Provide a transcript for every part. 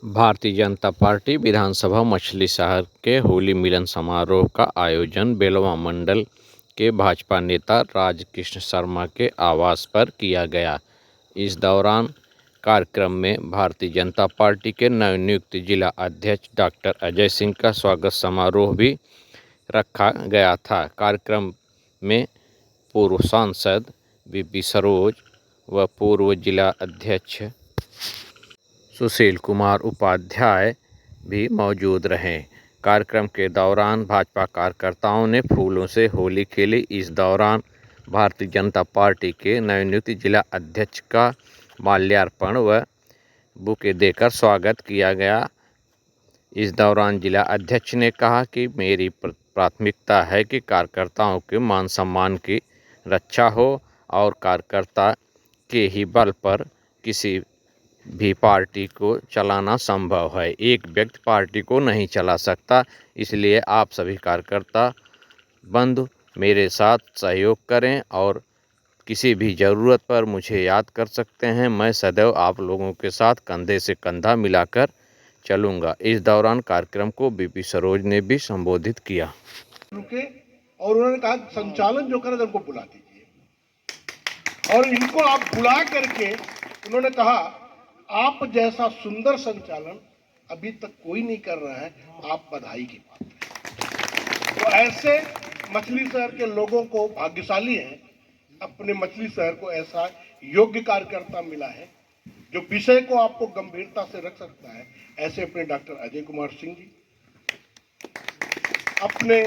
Bharatiya Janata party विधानसभा मछली शहर के होली मिलन समारोह का आयोजन बेलवा मंडल के भाजपा नेता राजकृष्ण शर्मा के आवास पर किया गया। इस दौरान कार्यक्रम में भारतीय जनता पार्टी के नवनियुक्त जिला अध्यक्ष डॉक्टर अजय सिंह का स्वागत समारोह भी रखा गया था। कार्यक्रम में पूर्व सांसद वीपी सरोज व पूर्व जिला अध्यक्ष सुशील कुमार उपाध्याय भी मौजूद रहे। कार्यक्रम के दौरान भाजपा कार्यकर्ताओं ने फूलों से होली खेली। इस दौरान भारतीय जनता पार्टी के नवनियुक्त जिला अध्यक्ष का माल्यार्पण व बुके देकर स्वागत किया गया। इस दौरान जिला अध्यक्ष ने कहा कि मेरी प्राथमिकता है कि कार्यकर्ताओं के मान सम्मान की रक्षा हो और कार्यकर्ता के ही बल पर किसी भी पार्टी को चलाना संभव है। एक व्यक्ति पार्टी को नहीं चला सकता। इसलिए आप सभी कार्यकर्ता बंधु मेरे साथ सहयोग करें और किसी भी ज़रूरत पर मुझे याद कर सकते हैं। मैं सदैव आप लोगों के साथ कंधे से कंधा मिलाकर चलूँगा। इस दौरान कार्यक्रम को वीपी सरोज ने भी संबोधित किया। रुके और उन्होंने कहा संचालन जो करे उनको बुला दीजिए और इनको आप बुला करके उन्होंने कहा आप जैसा सुंदर संचालन अभी तक कोई नहीं कर रहा है, आप बधाई की बात है। तो ऐसे मछली शहर के लोगों को भाग्यशाली हैं, अपने मछली शहर को ऐसा योग्य कार्यकर्ता मिला है जो विषय को आपको गंभीरता से रख सकता है। ऐसे अपने डॉक्टर अजय कुमार सिंह जी अपने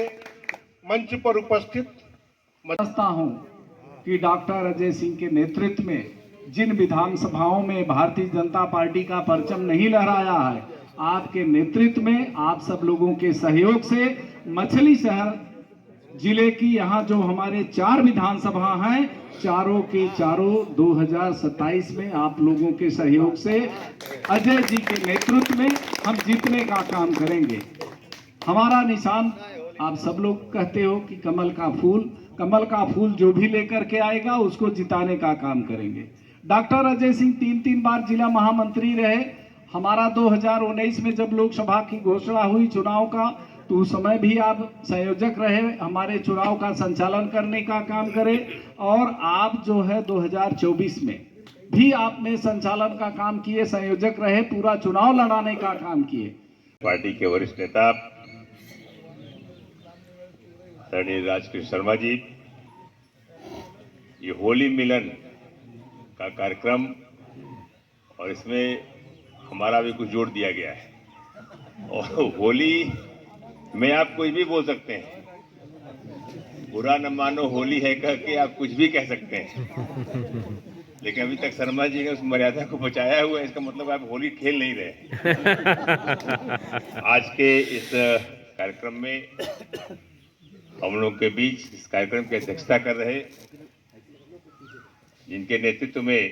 मंच पर उपस्थित समझता हूं कि डॉक्टर अजय सिंह के नेतृत्व में जिन विधानसभाओं में भारतीय जनता पार्टी का परचम नहीं लहराया है, आपके नेतृत्व में आप सब लोगों के सहयोग से मछली शहर जिले की यहाँ जो हमारे 4 विधानसभा हैं, चारों के चारों 2027 में आप लोगों के सहयोग से अजय जी के नेतृत्व में हम जीतने का काम करेंगे। हमारा निशान आप सब लोग कहते हो कि कमल का फूल जो भी लेकर के आएगा उसको जिताने का काम करेंगे। डॉक्टर अजय सिंह 3 बार जिला महामंत्री रहे। हमारा 2019 में जब लोकसभा की घोषणा हुई चुनाव का, तो उस समय भी आप संयोजक रहे, हमारे चुनाव का संचालन करने का काम करे और आप जो है 2024 में भी आपने संचालन का काम किए, संयोजक रहे, पूरा चुनाव लड़ाने का काम किए। पार्टी के वरिष्ठ नेता आदरणीय राजकृष्ण शर्मा जी, ये होली मिलन का कार्यक्रम और इसमें हमारा भी कुछ जोड़ दिया गया है। और होली में आप कुछ भी बोल सकते हैं, बुरा न मानो होली है कह के आप कुछ भी कह सकते हैं, लेकिन अभी तक शर्मा जी ने उस मर्यादा को बचाया हुआ है। इसका मतलब आप होली खेल नहीं रहे। आज के इस कार्यक्रम में हम लोग के बीच इस कार्यक्रम की अध्यक्षता कर रहे, जिनके नेतृत्व में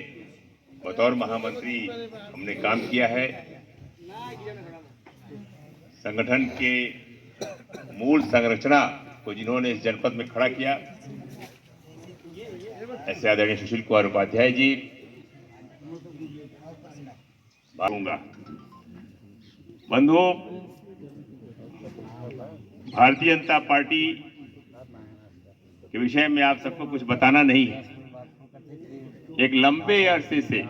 बतौर महामंत्री हमने काम किया है, संगठन के मूल संरचना को जिन्होंने इस जनपद में खड़ा किया, ऐसे आदरणीय सुशील कुमार उपाध्याय जी, बंधुओं, भारतीय जनता पार्टी के विषय में आप सबको कुछ बताना नहीं है। एक लंबे अरसे से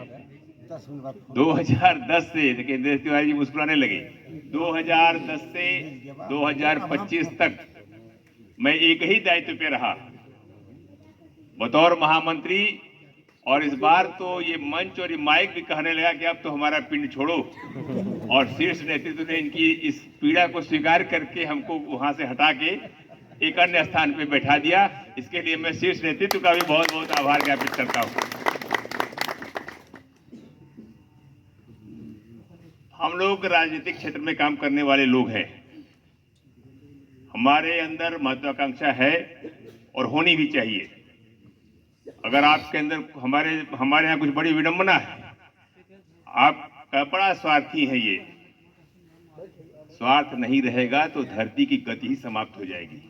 2010 से, देखिए इंद्रेश तिवारी जी मुस्कुराने लगे, 2010 से 2025 तक मैं एक ही दायित्व पे रहा बतौर महामंत्री। और इस बार तो ये मंच और ये माइक भी कहने लगा कि अब तो हमारा पिंड छोड़ो, और शीर्ष नेतृत्व ने इनकी इस पीड़ा को स्वीकार करके हमको वहां से हटा के एक अन्य स्थान पे बैठा दिया। इसके लिए मैं शीर्ष नेतृत्व का भी बहुत बहुत आभार ज्ञापित करता हूं। हम लोग राजनीतिक क्षेत्र में काम करने वाले लोग हैं, हमारे अंदर महत्वाकांक्षा है और होनी भी चाहिए। अगर आपके अंदर हमारे यहाँ कुछ बड़ी विडंबना है, आपका बड़ा स्वार्थी है, ये स्वार्थ नहीं रहेगा तो धरती की गति ही समाप्त हो जाएगी।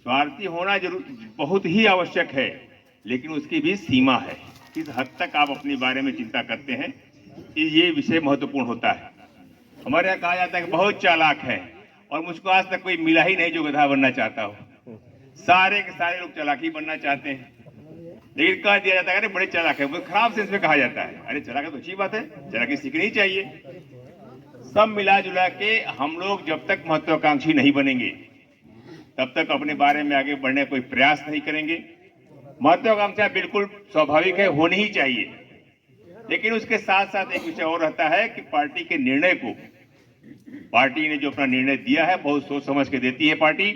स्वार्थी होना जरूर बहुत ही आवश्यक है, लेकिन उसकी भी सीमा है। किस हद तक आप अपने बारे में चिंता करते हैं, ये विषय महत्वपूर्ण होता है। हमारे यहाँ कहा जाता है कि बहुत चालाक है, और मुझको आज तक कोई मिला ही नहीं जो गधा बनना चाहता हो। सारे के सारे लोग चालाकी बनना चाहते हैं, लेकिन कह दिया जाता है अरे बड़े चालाक है, वो खराब सेंस में कहा जाता है। अरे चालाक है तो अच्छी बात है, चालाकी सीखनी ही चाहिए। सब मिला जुला के हम लोग जब तक महत्वाकांक्षी नहीं बनेंगे तब तक अपने बारे में आगे बढ़ने का कोई प्रयास नहीं करेंगे। महत्वाकांक्षा बिल्कुल स्वाभाविक है, होनी ही चाहिए, लेकिन उसके साथ साथ एक विषय और रहता है कि पार्टी के निर्णय को, पार्टी ने जो अपना निर्णय दिया है बहुत सोच समझ के देती है पार्टी।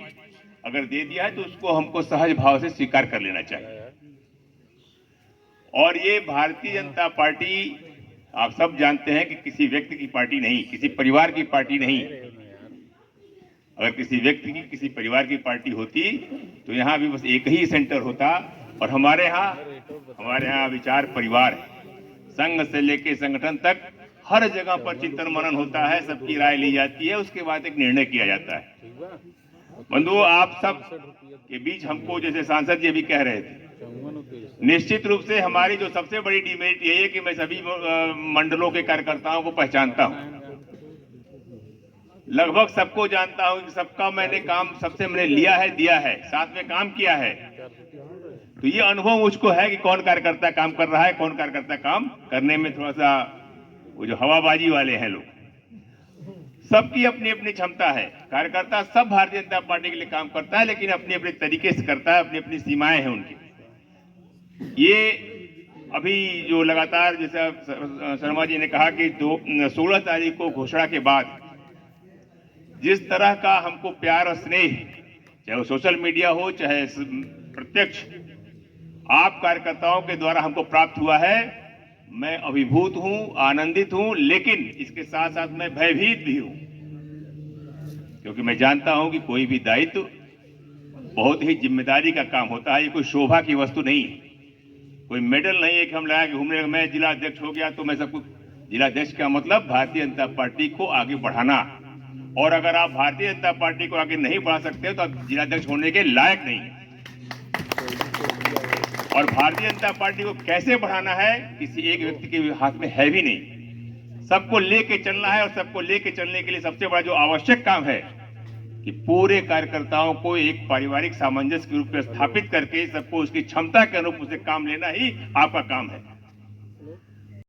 अगर दे दिया है तो उसको हमको सहज भाव से स्वीकार कर लेना चाहिए। और ये भारतीय जनता पार्टी, आप सब जानते हैं कि किसी व्यक्ति की पार्टी नहीं, किसी परिवार की पार्टी नहीं। अगर किसी व्यक्ति की, किसी परिवार की पार्टी होती तो यहाँ भी बस एक ही सेंटर होता। और हमारे यहाँ विचार परिवार है। संघ से लेके संगठन तक हर जगह पर चिंतन मनन होता है, सबकी राय ली जाती है, उसके बाद एक निर्णय किया जाता है। बंधुओं, आप सब के बीच हमको, जैसे सांसद जी भी कह रहे थे, निश्चित रूप से हमारी जो सबसे बड़ी डिमेरिट यही है कि मैं सभी मंडलों के कार्यकर्ताओं को पहचानता हूं, लगभग सबको जानता हूं, सबका मैंने काम, सबसे मैंने लिया है, दिया है, साथ में काम किया है। तो ये अनुभव मुझको है कि कौन कार्यकर्ता काम कर रहा है, कौन कार्यकर्ता काम करने में थोड़ा सा वो जो हवाबाजी वाले हैं लोग। सबकी अपनी अपनी क्षमता है। कार्यकर्ता सब भारतीय जनता पार्टी के लिए काम करता है, लेकिन अपने अपने तरीके से करता है, अपनी अपनी सीमाएं हैं उनकी। ये अभी जो लगातार, जैसे शर्मा जी ने कहा कि 16 तारीख को घोषणा के बाद जिस तरह का हमको प्यार और स्नेह, चाहे वो सोशल मीडिया हो चाहे प्रत्यक्ष आप कार्यकर्ताओं के द्वारा हमको प्राप्त हुआ है, मैं अभिभूत हूं, आनंदित हूं, लेकिन इसके साथ साथ मैं भयभीत भी हूं, क्योंकि मैं जानता हूं कि कोई भी दायित्व बहुत ही जिम्मेदारी का काम होता है। ये कोई शोभा की वस्तु नहीं है, कोई मेडल नहीं है कि हम लगा के घूमने, मैं जिला अध्यक्ष हो गया तो मैं सब कुछ। जिला अध्यक्ष का मतलब भारतीय जनता पार्टी को आगे बढ़ाना, और अगर आप भारतीय जनता पार्टी को आगे नहीं बढ़ा सकते तो आप जिलाध्यक्ष होने के लायक नहीं है। और भारतीय जनता पार्टी को कैसे बढ़ाना है किसी एक व्यक्ति के हाथ में है भी नहीं, सबको लेके चलना है। और सबको लेके चलने के लिए सबसे बड़ा जो आवश्यक काम है कि पूरे कार्यकर्ताओं को एक पारिवारिक सामंजस्य के रूप में स्थापित करके सबको उसकी क्षमता के अनुरूप उसे काम लेना ही आपका काम है।